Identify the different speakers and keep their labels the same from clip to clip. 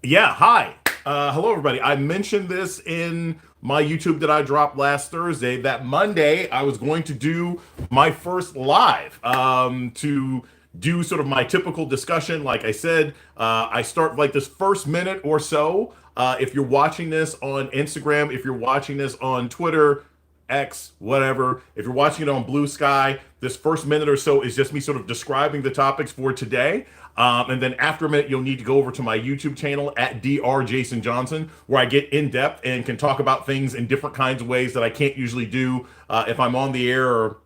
Speaker 1: Yeah, hi. Hello, everybody. I mentioned this in my YouTube that I dropped last Thursday that Monday I was going to do my first live to do sort of my typical discussion. Like I said, I start like this first minute or so. If you're watching this on Instagram, if you're watching this on Twitter, X, whatever. If you're watching it on Blue Sky, this first minute or so is just me sort of describing the topics for today. And then after a minute, you'll need to go over to my YouTube channel at DrJasonJohnson, where I get in depth and can talk about things in different kinds of ways that I can't usually do if I'm on the air or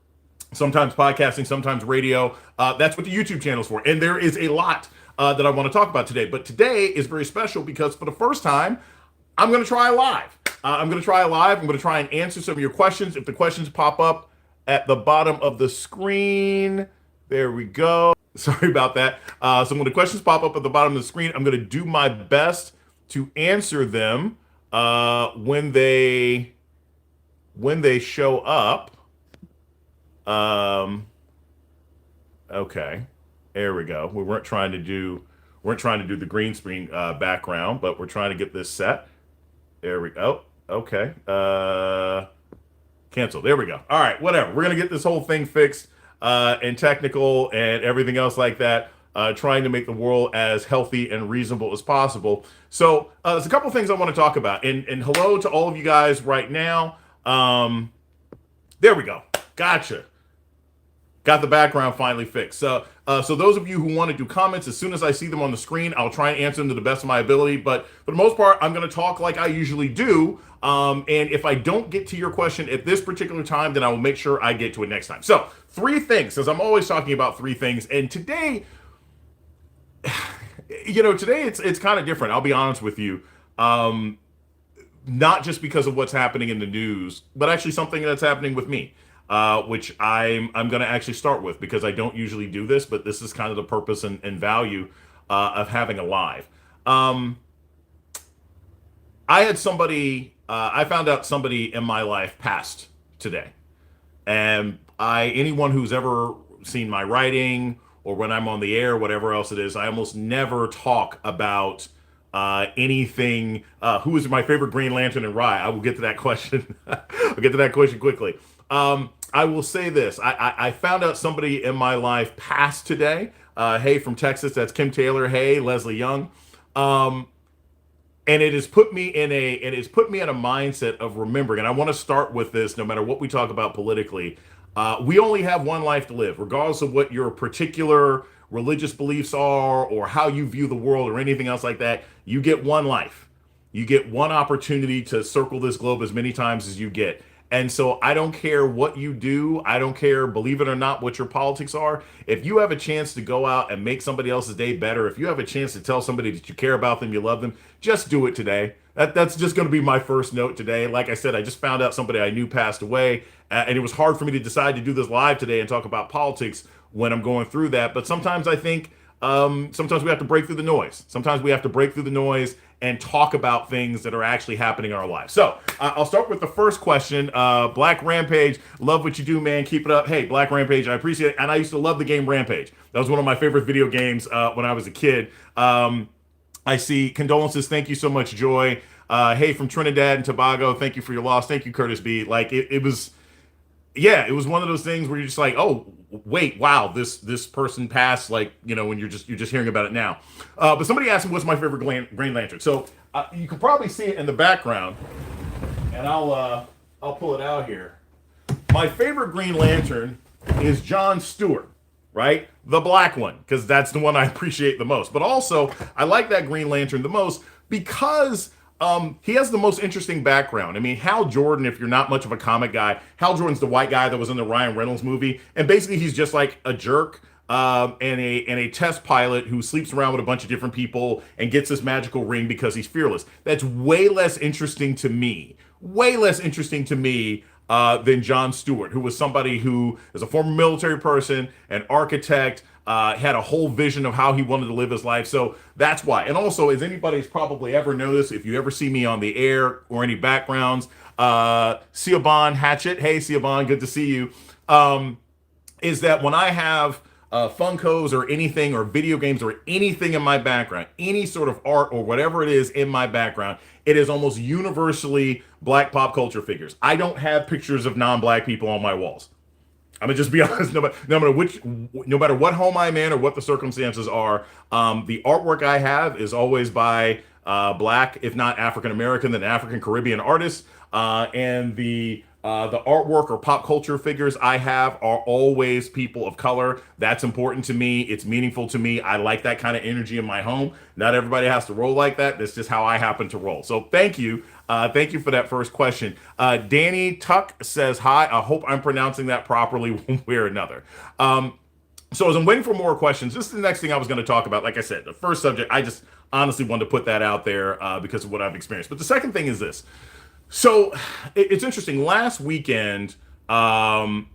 Speaker 1: sometimes podcasting, sometimes radio. That's what the YouTube channel is for. And there is a lot that I want to talk about today. But today is very special because for the first time, I'm going to try live. I'm going to try live. I'm going to try and answer some of your questions. If the questions pop up at the bottom of the screen, there we go. Sorry about that. So when the questions pop up at the bottom of the screen, I'm going to do my best to answer them when they show up. Um, okay, there we go. We weren't trying to do the green screen background, but we're trying to get this set. There we go. Okay. Cancel. There we go. All right. Whatever. We're gonna get this whole thing fixed and technical and everything else like that. Trying to make the world as healthy and reasonable as possible. So there's a couple things I want to talk about. And hello to all of you guys right now. There we go. Gotcha. Got the background finally fixed. So those of you who want to do comments, as soon as I see them on the screen, I'll try and answer them to the best of my ability. But for the most part, I'm going to talk like I usually do. And if I don't get to your question at this particular time, then I will make sure I get to it next time. So three things, because I'm always talking about three things. And today, today it's kind of different. I'll be honest with you. Not just because of what's happening in the news, but actually something that's happening with me, which I'm going to actually start with because I don't usually do this, but this is kind of the purpose and value of having a live. Um, I had somebody, I found out somebody in my life passed today, and anyone who's ever seen my writing or when I'm on the air, whatever else it is, I almost never talk about anything. Who is my favorite Green Lantern and Rye? I will get to that question. I'll get to that question quickly. I will say this. I found out somebody in my life passed today. Hey, from Texas. That's Kim Taylor. Hey, Leslie Young. Um, and it has put me in a mindset of remembering. And I want to start with this, no matter what we talk about politically. We only have one life to live, regardless of what your particular religious beliefs are or how you view the world or anything else like that. You get one life. You get one opportunity to circle this globe as many times as you get. And so I don't care what you do. I don't care, believe it or not, what your politics are. If you have a chance to go out and make somebody else's day better, if you have a chance to tell somebody that you care about them, you love them, just do it today. That's just going to be my first note today. Like I said, I just found out somebody I knew passed away, and it was hard for me to decide to do this live today and talk about politics when I'm going through that. But sometimes I think sometimes we have to break through the noise. Sometimes we have to break through the noise and talk about things that are actually happening in our lives. So I'll start with the first question. Black Rampage, love what you do, man. Keep it up. Hey, Black Rampage, I appreciate it. And I used to love the game Rampage. That was one of my favorite video games when I was a kid. I see condolences. Thank you so much, Joy. Hey, from Trinidad and Tobago. Thank you for your loss. Thank you, Curtis B. Like it was, yeah, it was one of those things where you're just like, oh, wait, wow, this person passed. Like, when you're just hearing about it now. But somebody asked me what's my favorite Green Lantern. So you can probably see it in the background, and I'll pull it out here. My favorite Green Lantern is John Stewart, right? The black one, because that's the one I appreciate the most. But also, I like that Green Lantern the most because he has the most interesting background. I mean, Hal Jordan, if you're not much of a comic guy, Hal Jordan's the white guy that was in the Ryan Reynolds movie. And basically, he's just like a jerk and a test pilot who sleeps around with a bunch of different people and gets this magical ring because he's fearless. That's way less interesting to me. Way less interesting to me than John Stewart, who was somebody who is a former military person, an architect, had a whole vision of how he wanted to live his life. So that's why. And also, as anybody's probably ever noticed, if you ever see me on the air or any backgrounds, Siobhan Hatchet, hey Siobhan, good to see you. Is that when I have Funkos or anything or video games or anything in my background, any sort of art or whatever it is in my background, it is almost universally black pop culture figures. I don't have pictures of non-black people on my walls. I'm gonna just be honest. No matter what home I'm in or what the circumstances are, the artwork I have is always by black, if not African American, then African Caribbean artists. And the artwork or pop culture figures I have are always people of color. That's important to me. It's meaningful to me. I like that kind of energy in my home. Not everybody has to roll like that. That's just how I happen to roll. So thank you. Thank you for that first question. Danny Tuck says, hi. I hope I'm pronouncing that properly one way or another. So as I'm waiting for more questions, this is the next thing I was going to talk about. Like I said, the first subject, I just honestly wanted to put that out there because of what I've experienced. But the second thing is this. So it's interesting. Last weekend, do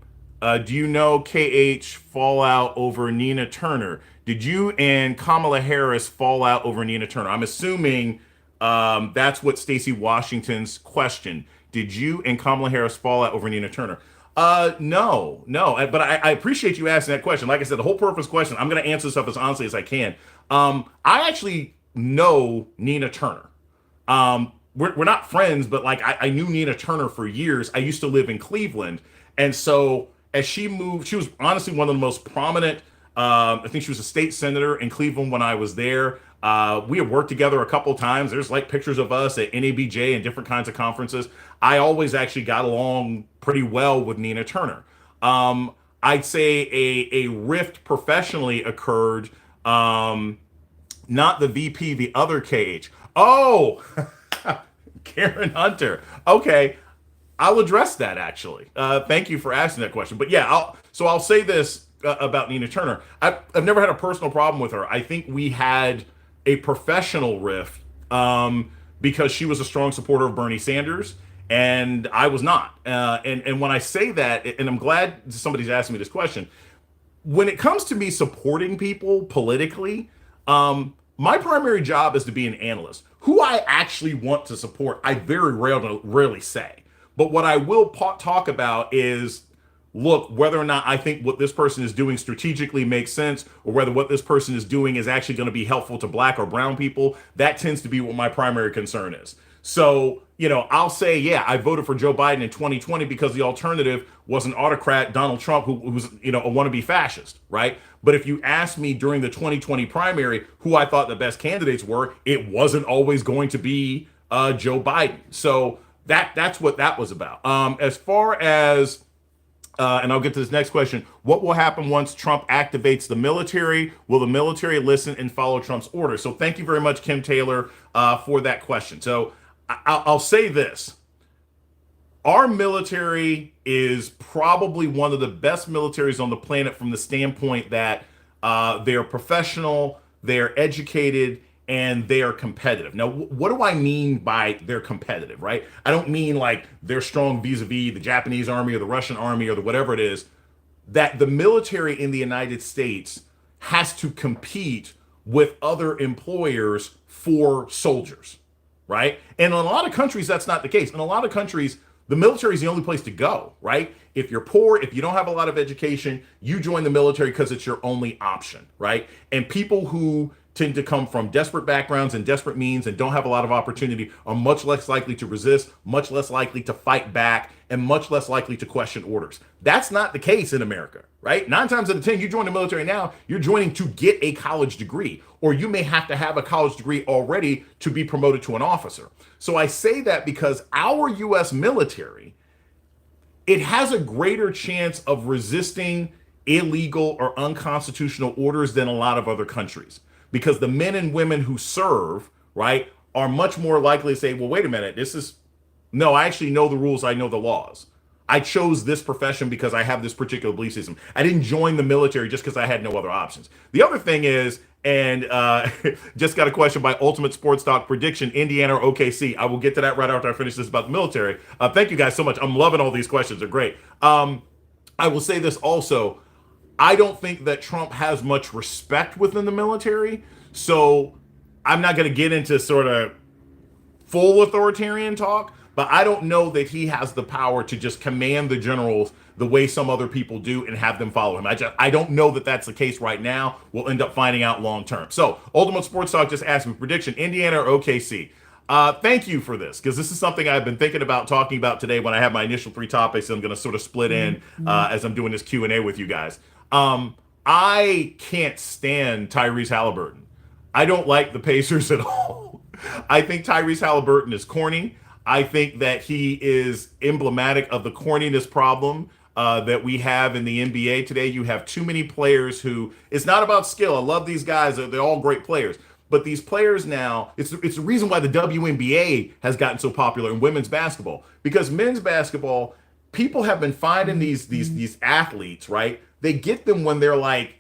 Speaker 1: you know KH fallout over Nina Turner? Did you and Kamala Harris fall out over Nina Turner? I'm assuming that's what Stacey Washington's question. Did you and Kamala Harris fall out over Nina Turner? No. But I appreciate you asking that question. Like I said, the whole purpose question, I'm going to answer stuff as honestly as I can. I actually know Nina Turner. We're not friends, but like I knew Nina Turner for years. I used to live in Cleveland. And so as she moved, she was honestly one of the most prominent. I think she was a state senator in Cleveland when I was there. We had worked together a couple times. There's like pictures of us at NABJ and different kinds of conferences. I always actually got along pretty well with Nina Turner. I'd say a rift professionally occurred. Not the VP, the other KH. Oh, Karen Hunter. Okay, I'll address that actually. Thank you for asking that question. But yeah, I'll say this about Nina Turner. I've never had a personal problem with her. I think we had a professional rift because she was a strong supporter of Bernie Sanders and I was not. And when I say that, and I'm glad somebody's asking me this question, when it comes to me supporting people politically, my primary job is to be an analyst. Who I actually want to support, I very rarely say. But what I will talk about is, look, whether or not I think what this person is doing strategically makes sense, or whether what this person is doing is actually going to be helpful to black or brown people. That tends to be what my primary concern is. So, I'll say, yeah, I voted for Joe Biden in 2020 because the alternative was an autocrat, Donald Trump, who's, a wannabe fascist, right? But if you asked me during the 2020 primary who I thought the best candidates were, it wasn't always going to be Joe Biden. So that's what that was about. As far as, and I'll get to this next question, what will happen once Trump activates the military? Will the military listen and follow Trump's orders? So thank you very much, Kim Taylor, for that question. So I'll say this. Our military is probably one of the best militaries on the planet from the standpoint that they're professional, they're educated, and they are competitive. Now, what do I mean by they're competitive, right? I don't mean like they're strong vis-a-vis the Japanese army or the Russian army or the whatever it is. That the military in the United States has to compete with other employers for soldiers, right? And in a lot of countries, that's not the case. In a lot of countries, the military is the only place to go, right? If you're poor, if you don't have a lot of education, you join the military because it's your only option, right? And people who tend to come from desperate backgrounds and desperate means and don't have a lot of opportunity are much less likely to resist, much less likely to fight back, and much less likely to question orders. That's not the case in America, right? 9 times out of 10, you join the military now, you're joining to get a college degree, or you may have to have a college degree already to be promoted to an officer. So I say that because our U.S. military, it has a greater chance of resisting illegal or unconstitutional orders than a lot of other countries. Because the men and women who serve, right, are much more likely to say, well, wait a minute, no, I actually know the rules, I know the laws. I chose this profession because I have this particular belief system. I didn't join the military just because I had no other options. The other thing is, and just got a question by Ultimate Sports Talk Prediction, Indiana or OKC. I will get to that right after I finish this about the military. Thank you guys so much. I'm loving all these questions. They're great. I will say this also. I don't think that Trump has much respect within the military. So I'm not going to get into sort of full authoritarian talk, but but I don't know that he has the power to just command the generals the way some other people do and have them follow him. I don't know that that's the case right now. We'll end up finding out long term. So Ultimate Sports Talk just asked me prediction: Indiana or OKC. Thank you for this, because this is something I've been thinking about talking about today when I have my initial 3 topics. I'm going to sort of split in as I'm doing this Q&A with you guys. I can't stand Tyrese Halliburton. I don't like the Pacers at all. I think Tyrese Halliburton is corny. I think that he is emblematic of the corniness problem that we have in the NBA today. You have too many players who, it's not about skill. I love these guys. They're all great players. But these players now, it's the reason why the WNBA has gotten so popular in women's basketball. Because men's basketball, people have been finding these athletes, right? They get them when they're like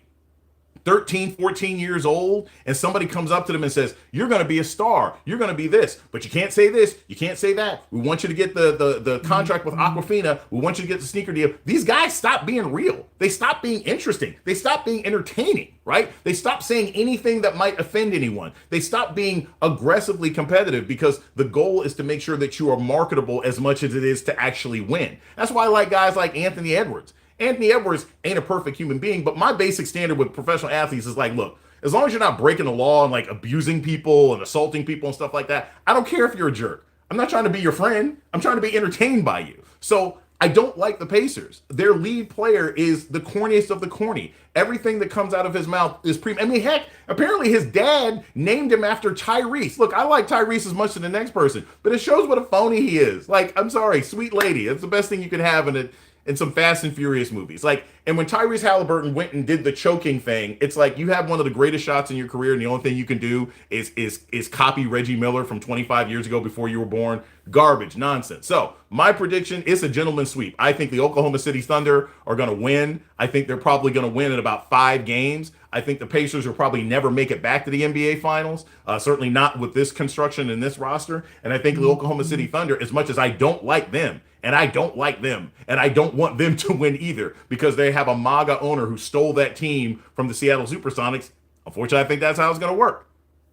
Speaker 1: 13, 14 years old, and somebody comes up to them and says, you're going to be a star. You're going to be this, but you can't say this. You can't say that. We want you to get the contract with Aquafina. We want you to get the sneaker deal. These guys stop being real. They stop being interesting. They stop being entertaining, right? They stop saying anything that might offend anyone. They stop being aggressively competitive, because the goal is to make sure that you are marketable as much as it is to actually win. That's why I like guys like Anthony Edwards. Anthony Edwards ain't a perfect human being, but my basic standard with professional athletes is like, look, as long as you're not breaking the law and like abusing people and assaulting people and stuff like that, I don't care if you're a jerk. I'm not trying to be your friend. I'm trying to be entertained by you. So I don't like the Pacers. Their lead player is the corniest of the corny. Everything that comes out of his mouth is I mean, heck, apparently his dad named him after Tyrese. Look, I like Tyrese as much as the next person, but it shows what a phony he is. Like, I'm sorry, sweet lady. That's the best thing you can have in some Fast and Furious movies. Like, and when Tyrese Halliburton went and did the choking thing, it's like you have one of the greatest shots in your career, and the only thing you can do is copy Reggie Miller from 25 years ago before you were born. Garbage, nonsense. So my prediction is a gentleman's sweep. I think the Oklahoma City Thunder are going to win. I think they're probably going to win in about 5 games. I think the Pacers will probably never make it back to the NBA Finals, certainly not with this construction and this roster. And I think the Oklahoma City Thunder, as much as I don't like them, and I don't like them, and I don't want them to win either, because they have a MAGA owner who stole that team from the Seattle Supersonics. Unfortunately, I think that's how it's going to work.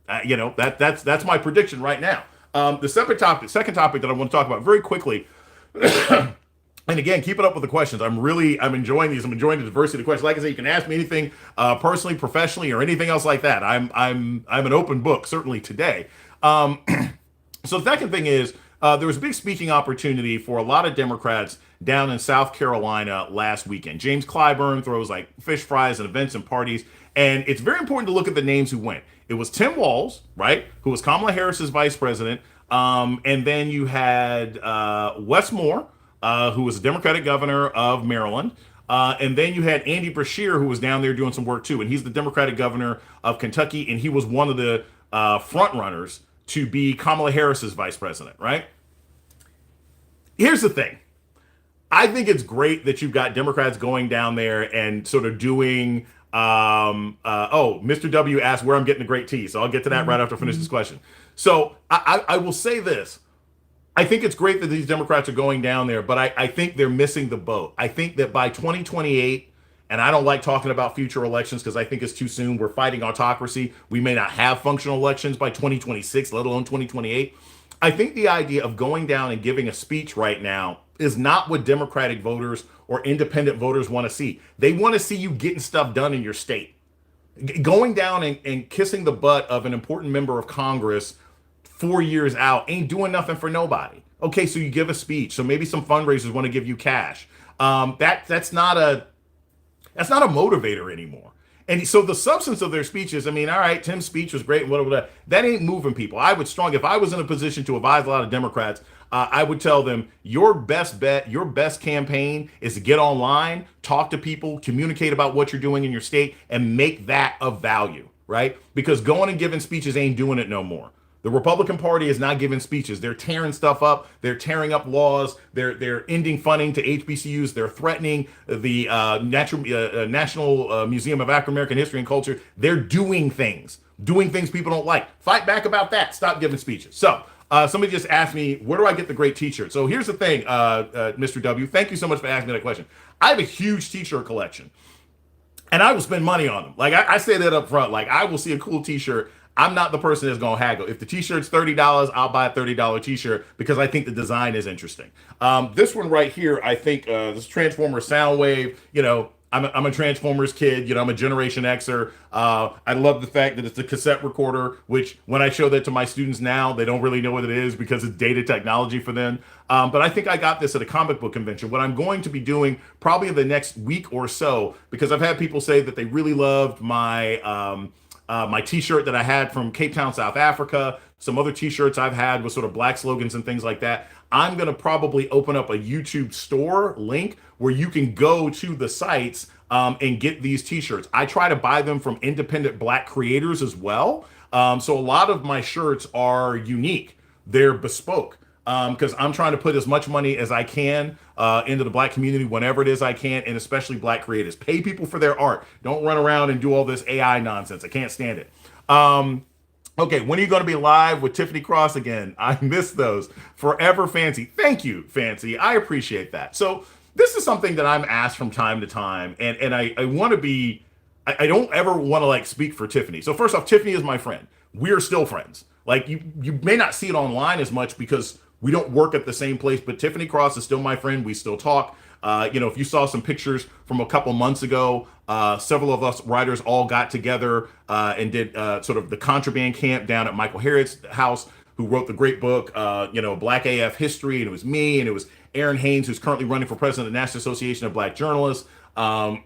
Speaker 1: That's my prediction right now. The second topic that I want to talk about very quickly, and again, keep it up with the questions. I'm enjoying these. I'm enjoying the diversity of the questions. Like I said, you can ask me anything personally, professionally, or anything else like that. I'm an open book, certainly today. So the second thing is, there was a big speaking opportunity for a lot of Democrats down in South Carolina last weekend. James Clyburn throws like fish fries and events and parties. And it's very important to look at the names who went. It was Tim Walz, right, who was Kamala Harris's vice president. And then you had Wes Moore, who was a Democratic governor of Maryland. And then you had Andy Beshear, who was down there doing some work too. And he's the Democratic governor of Kentucky. And he was one of the front runners to be Kamala Harris's vice president, right? Here's the thing. I think it's great that you've got Democrats going down there and sort of doing, Mr. W asked where I'm getting the great tea. So I'll get to that right after I finish this question. So I will say this. I think it's great that these Democrats are going down there, but I think they're missing the boat. I think that by 2028, and I don't like talking about future elections because I think it's too soon. We're fighting autocracy. We may not have functional elections by 2026, let alone 2028. I think the idea of going down and giving a speech right now is not what Democratic voters or independent voters want to see. They want to see you getting stuff done in your state. Going down and kissing the butt of an important member of Congress 4 years out ain't doing nothing for nobody. Okay, so you give a speech. So maybe some fundraisers want to give you cash. That's not a motivator anymore. And so the substance of their speeches, I mean, all right, Tim's speech was great and whatever, that ain't moving people. If I was in a position to advise a lot of Democrats, I would tell them your best bet, your best campaign is to get online, talk to people, communicate about what you're doing in your state, and make that of value, right? Because going and giving speeches ain't doing it no more. The Republican Party is not giving speeches. They're tearing stuff up. They're tearing up laws. They're ending funding to HBCUs. They're threatening the National Museum of African American History and Culture. They're doing things people don't like. Fight back about that. Stop giving speeches. So somebody just asked me, where do I get the great t-shirt? So here's the thing, Mr. W. Thank you so much for asking me that question. I have a huge t-shirt collection, and I will spend money on them. Like I say that up front. Like I will see a cool t-shirt. I'm not the person that's gonna haggle. If the t-shirt's $30, I'll buy a $30 t-shirt because I think the design is interesting. This one right here, I think this Transformer Soundwave, I'm a Transformers kid. I'm a Generation Xer. I love the fact that it's a cassette recorder, which when I show that to my students now, they don't really know what it is because it's dated technology for them. But I think I got this at a comic book convention. What I'm going to be doing probably in the next week or so, because I've had people say that they really loved my t-shirt that I had from Cape Town, South Africa, some other t-shirts I've had with sort of black slogans and things like that. I'm going to probably open up a YouTube store link where you can go to the sites and get these t-shirts. I try to buy them from independent black creators as well. So a lot of my shirts are unique. They're bespoke because I'm trying to put as much money as I can into the black community whenever it is I can, and especially black creators. Pay people for their art. Don't run around and do all this AI nonsense. I can't stand it. Okay, when are you going to be live with Tiffany Cross again? I miss those. Forever Fancy. Thank you, Fancy. I appreciate that. So this is something that I'm asked from time to time, and I want to be, I don't ever want to like speak for Tiffany. So first off, Tiffany is my friend. We're still friends. Like you may not see it online as much because we don't work at the same place, but Tiffany Cross is still my friend. We still talk. If you saw some pictures from a couple months ago, several of us writers all got together and did sort of the contraband camp down at Michael Harriot's house, who wrote the great book, Black AF History. And it was me, and it was Aaron Haynes, who's currently running for president of the National Association of Black Journalists. I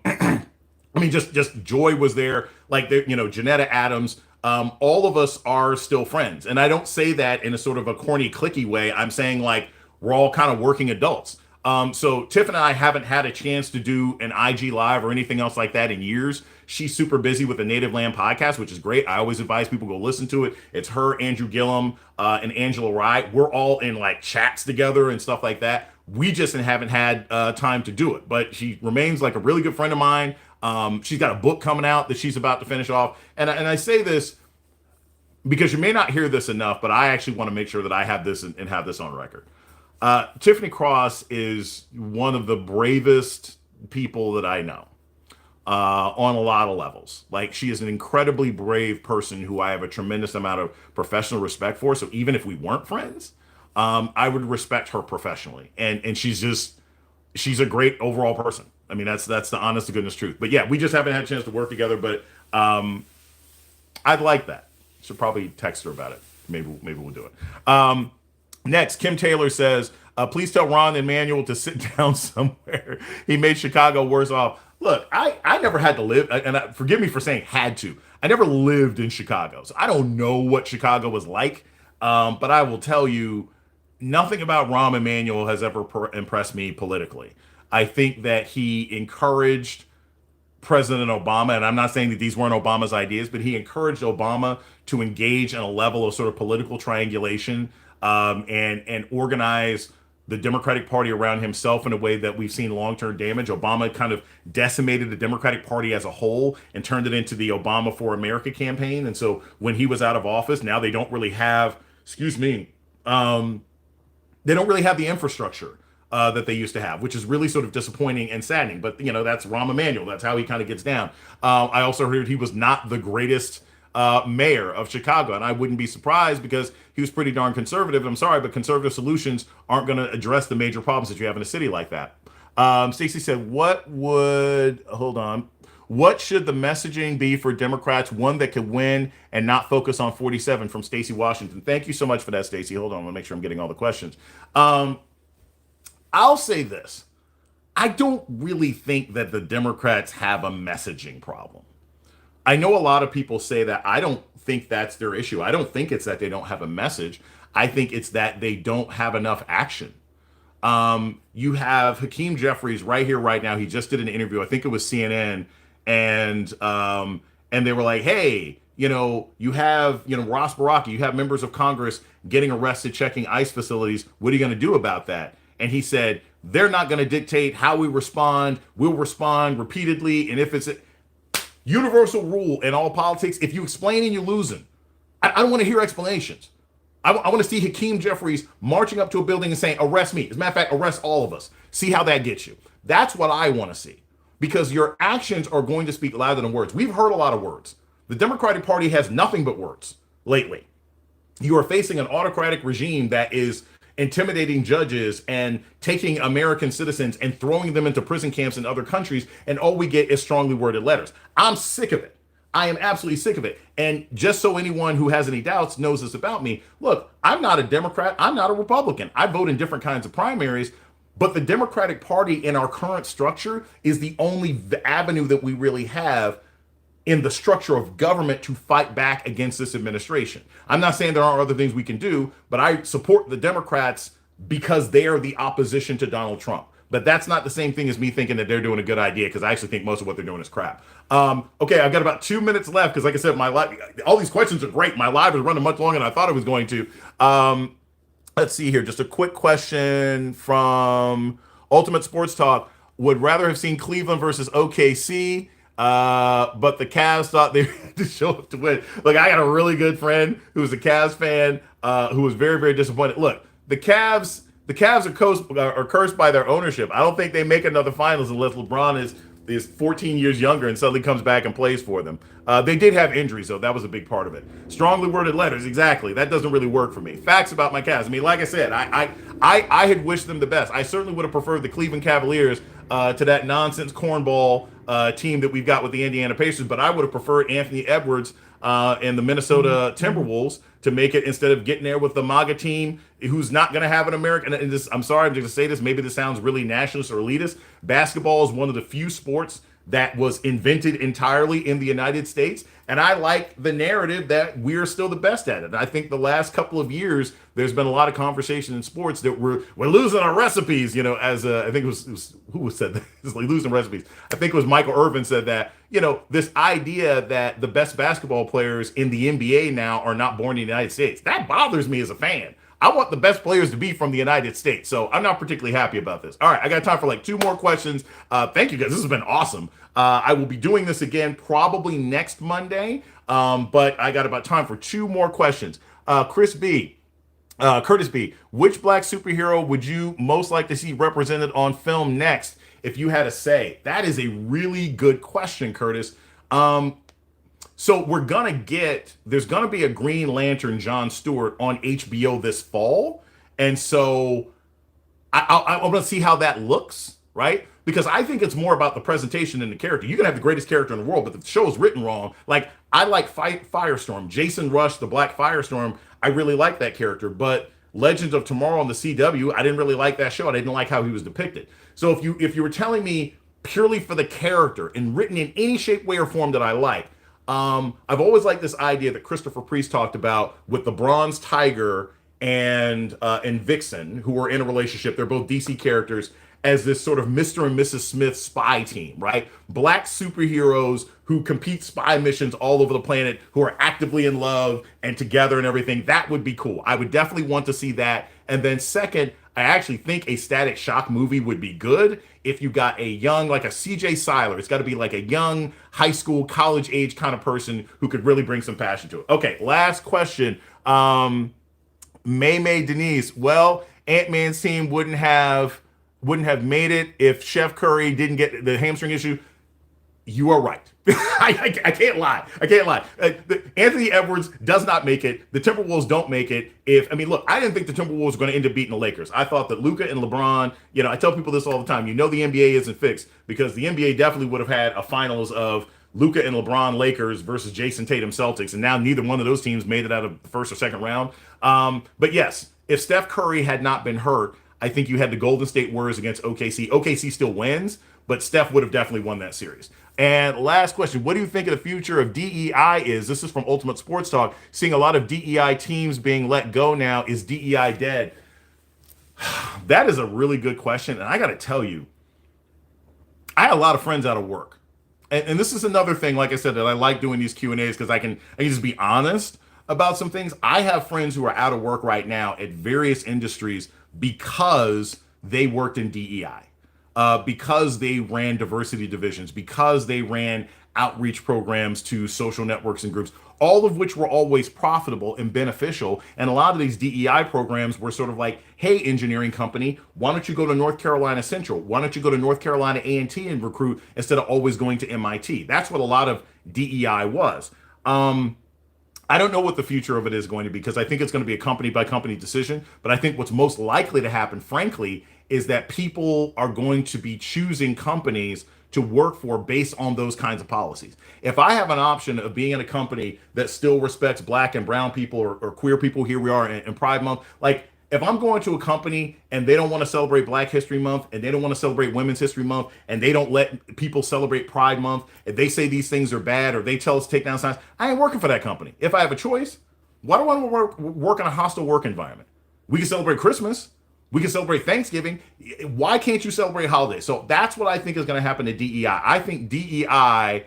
Speaker 1: mean, just Joy was there, like, Janetta Adams. All of us are still friends. And I don't say that in a sort of a corny, cliquey way. I'm saying, like, we're all kind of working adults. So Tiff and I haven't had a chance to do an IG live or anything else like that in years. She's super busy with the Native Land podcast, which is great. I always advise people go listen to it. It's her, Andrew Gillum, and Angela Wright. We're all in like chats together and stuff like that. We just haven't had time to do it, but she remains like a really good friend of mine. She's got a book coming out that she's about to finish off. And I say this because you may not hear this enough, but I actually want to make sure that I have this and have this on record. Tiffany Cross is one of the bravest people that I know on a lot of levels. Like, she is an incredibly brave person who I have a tremendous amount of professional respect for. So even if we weren't friends, I would respect her professionally. And she's a great overall person. I mean, that's the honest to goodness truth. But yeah, we just haven't had a chance to work together, but I'd like that. Should probably text her about it. Maybe we'll do it. Next, Kim Taylor says, please tell Ron Emanuel to sit down somewhere. He made Chicago worse off. Look, I never had to live, and forgive me for saying had to. I never lived in Chicago, so I don't know what Chicago was like. But I will tell you, nothing about Rahm Emanuel has ever impressed me politically. I think that he encouraged President Obama, and I'm not saying that these weren't Obama's ideas, but he encouraged Obama to engage in a level of sort of political triangulation and organize the Democratic Party around himself in a way that we've seen long-term damage. Obama kind of decimated the Democratic Party as a whole and turned it into the Obama for America campaign. And so when he was out of office, now they don't really have, they don't really have the infrastructure that they used to have, which is really sort of disappointing and saddening. But, that's Rahm Emanuel. That's how he kind of gets down. I also heard he was not the greatest mayor of Chicago, and I wouldn't be surprised because he was pretty darn conservative. I'm sorry, but conservative solutions aren't going to address the major problems that you have in a city like that. Stacey said, what should the messaging be for Democrats? One that could win and not focus on 47, from Stacey Washington. Thank you so much for that, Stacey. Hold on, I'm gonna make sure I'm getting all the questions. I'll say this. I don't really think that the Democrats have a messaging problem. I know a lot of people say that. I don't think that's their issue. I don't think it's that they don't have a message. I think it's that they don't have enough action. You have Hakeem Jeffries right here, right now. He just did an interview. I think it was CNN. And they were like, hey, you have, Ross Baraka, you have members of Congress getting arrested, checking ICE facilities. What are you going to do about that? And he said, they're not going to dictate how we respond. We'll respond repeatedly. And if it's a universal rule in all politics, if you explain and you're losing, I don't want to hear explanations. I want to see Hakeem Jeffries marching up to a building and saying, arrest me. As a matter of fact, arrest all of us. See how that gets you. That's what I want to see, because your actions are going to speak louder than words. We've heard a lot of words. The Democratic Party has nothing but words. lately. You are facing an autocratic regime that is intimidating judges and taking American citizens and throwing them into prison camps in other countries, and all we get is strongly worded letters. I'm sick of it. I am absolutely sick of it. And just so anyone who has any doubts knows this about me, look, I'm not a Democrat. I'm not a Republican. I vote in different kinds of primaries, but the Democratic Party in our current structure is the only avenue that we really have in the structure of government to fight back against this administration. I'm not saying there aren't other things we can do, but I support the Democrats because they are the opposition to Donald Trump. But that's not the same thing as me thinking that they're doing a good idea, because I actually think most of what they're doing is crap. Okay, I've got about 2 minutes left because, like I said, my live, all these questions are great. My live is running much longer than I thought it was going to. Let's see here. Just a quick question from Ultimate Sports Talk. Would rather have seen Cleveland versus OKC, but the Cavs thought they had to show up to win. Look, I got a really good friend who was a Cavs fan who was very, very disappointed. Look, the Cavs are cursed by their ownership. I don't think they make another finals unless LeBron is 14 years younger and suddenly comes back and plays for them. They did have injuries, though. That was a big part of it. Strongly worded letters, exactly. That doesn't really work for me. Facts about my Cavs. I mean, like I said, I had wished them the best. I certainly would have preferred the Cleveland Cavaliers to that nonsense cornball team that we've got with the Indiana Pacers, but I would have preferred Anthony Edwards and the Minnesota Timberwolves to make it, instead of getting there with the MAGA team who's not going to have an American. And this, I'm sorry, I'm going to say this. Maybe this sounds really nationalist or elitist. Basketball is one of the few sports that was invented entirely in the United States. And I like the narrative that we're still the best at it. And I think the last couple of years, there's been a lot of conversation in sports that we're losing our recipes, you know, as I think it was who said that? It's like losing recipes. I think it was Michael Irvin said that, you know, this idea that the best basketball players in the NBA now are not born in the United States. That bothers me as a fan. I want the best players to be from the United States. So I'm not particularly happy about this. All right, I got time for like 2 more questions. Thank you guys. This has been awesome. I will be doing this again probably next Monday, but I got about time for 2 more questions. Curtis B, which black superhero would you most like to see represented on film next if you had a say? That is a really good question, Curtis. So there's gonna be a Green Lantern John Stewart on HBO this fall. And so I want to see how that looks, right? Because I think it's more about the presentation than the character. You can have the greatest character in the world, but the show is written wrong. Like, I like Firestorm. Jason Rush, the Black Firestorm, I really like that character. But Legends of Tomorrow on the CW, I didn't really like that show. I didn't like how he was depicted. So if you were telling me purely for the character and written in any shape, way, or form that I like, I've always liked this idea that Christopher Priest talked about with the Bronze Tiger and Vixen, who were in a relationship. They're both DC characters, as this sort of Mr. and Mrs. Smith spy team, right? Black superheroes who compete spy missions all over the planet, who are actively in love and together and everything. That would be cool. I would definitely want to see that. And then second, I actually think a Static Shock movie would be good if you got a young, like a CJ Siler. It's got to be like a young high school, college age kind of person who could really bring some passion to it. Okay, last question. May Denise. Well, Ant-Man's team wouldn't have made it if Chef Curry didn't get the hamstring issue. You are right. I can't lie. Anthony Edwards does not make it. The Timberwolves don't make it. Look, I didn't think the Timberwolves were going to end up beating the Lakers. I thought that Luka and LeBron, I tell people this all the time. The NBA isn't fixed, because the NBA definitely would have had a finals of Luka and LeBron Lakers versus Jason Tatum Celtics, and now neither one of those teams made it out of the first or second round. But yes, if Steph Curry had not been hurt, I think you had the Golden State Warriors against OKC. OKC still wins, but Steph would have definitely won that series. And last question, what do you think of the future of DEI is? This is from Ultimate Sports Talk. Seeing a lot of DEI teams being let go now. Is DEI dead? That is a really good question. And I got to tell you, I had a lot of friends out of work. And this is another thing, like I said, that I like doing these Q&As because I can just be honest about some things. I have friends who are out of work right now at various industries because they worked in DEI. Because they ran diversity divisions, because they ran outreach programs to social networks and groups, all of which were always profitable and beneficial. And a lot of these DEI programs were sort of like, hey, engineering company, why don't you go to North Carolina Central? Why don't you go to North Carolina A&T and recruit instead of always going to MIT? That's what a lot of DEI was. I I don't know what the future of it is going to be because I think it's going to be a company by company decision. But I think what's most likely to happen, frankly, is that people are going to be choosing companies to work for based on those kinds of policies. If I have an option of being in a company that still respects black and brown people or queer people, here we are in Pride Month, like if I'm going to a company and they don't want to celebrate Black History Month and they don't want to celebrate Women's History Month and they don't let people celebrate Pride Month, if they say these things are bad or they tell us to take down signs, I ain't working for that company. If I have a choice, why do I want to work in a hostile work environment? We can celebrate Christmas. We can celebrate Thanksgiving. Why can't you celebrate holidays? So that's what I think is going to happen to DEI. I think DEI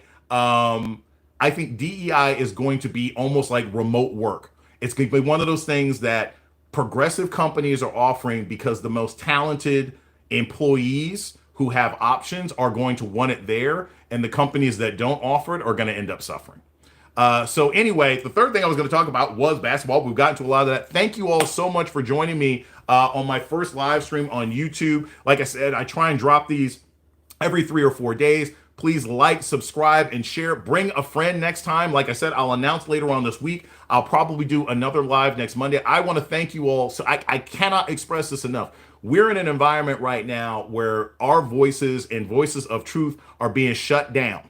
Speaker 1: is going to be almost like remote work. It's going to be one of those things that progressive companies are offering because the most talented employees who have options are going to want it there, and the companies that don't offer it are going to end up suffering. So anyway, the third thing I was going to talk about was basketball. We've gotten to a lot of that. Thank you all so much for joining me on my first live stream on YouTube. Like I said, I try and drop these every 3 or 4 days. Please like, subscribe, and share. Bring a friend next time. Like I said, I'll announce later on this week. I'll probably do another live next Monday. I want to thank you all. So I cannot express this enough. We're in an environment right now where our voices and voices of truth are being shut down.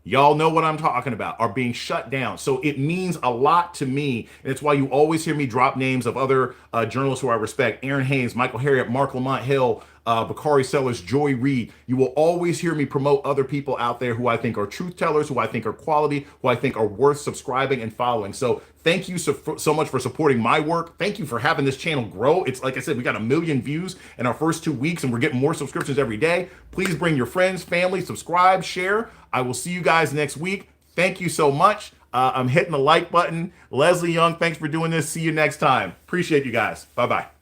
Speaker 1: Y'all know what I'm talking about, are being shut down. So it means a lot to me. And it's why you always hear me drop names of other journalists who I respect. Aaron Haynes, Michael Harriot, Mark Lamont Hill, Bakari Sellers, Joy Reid. You will always hear me promote other people out there who I think are truth tellers, who I think are quality, who I think are worth subscribing and following. So thank you so much for supporting my work. Thank you for having this channel grow. It's like I said, we got 1 million views in our first 2 weeks and we're getting more subscriptions every day. Please bring your friends, family, subscribe, share. I will see you guys next week. Thank you so much. I'm hitting the like button. Leslie Young, thanks for doing this. See you next time. Appreciate you guys. Bye-bye.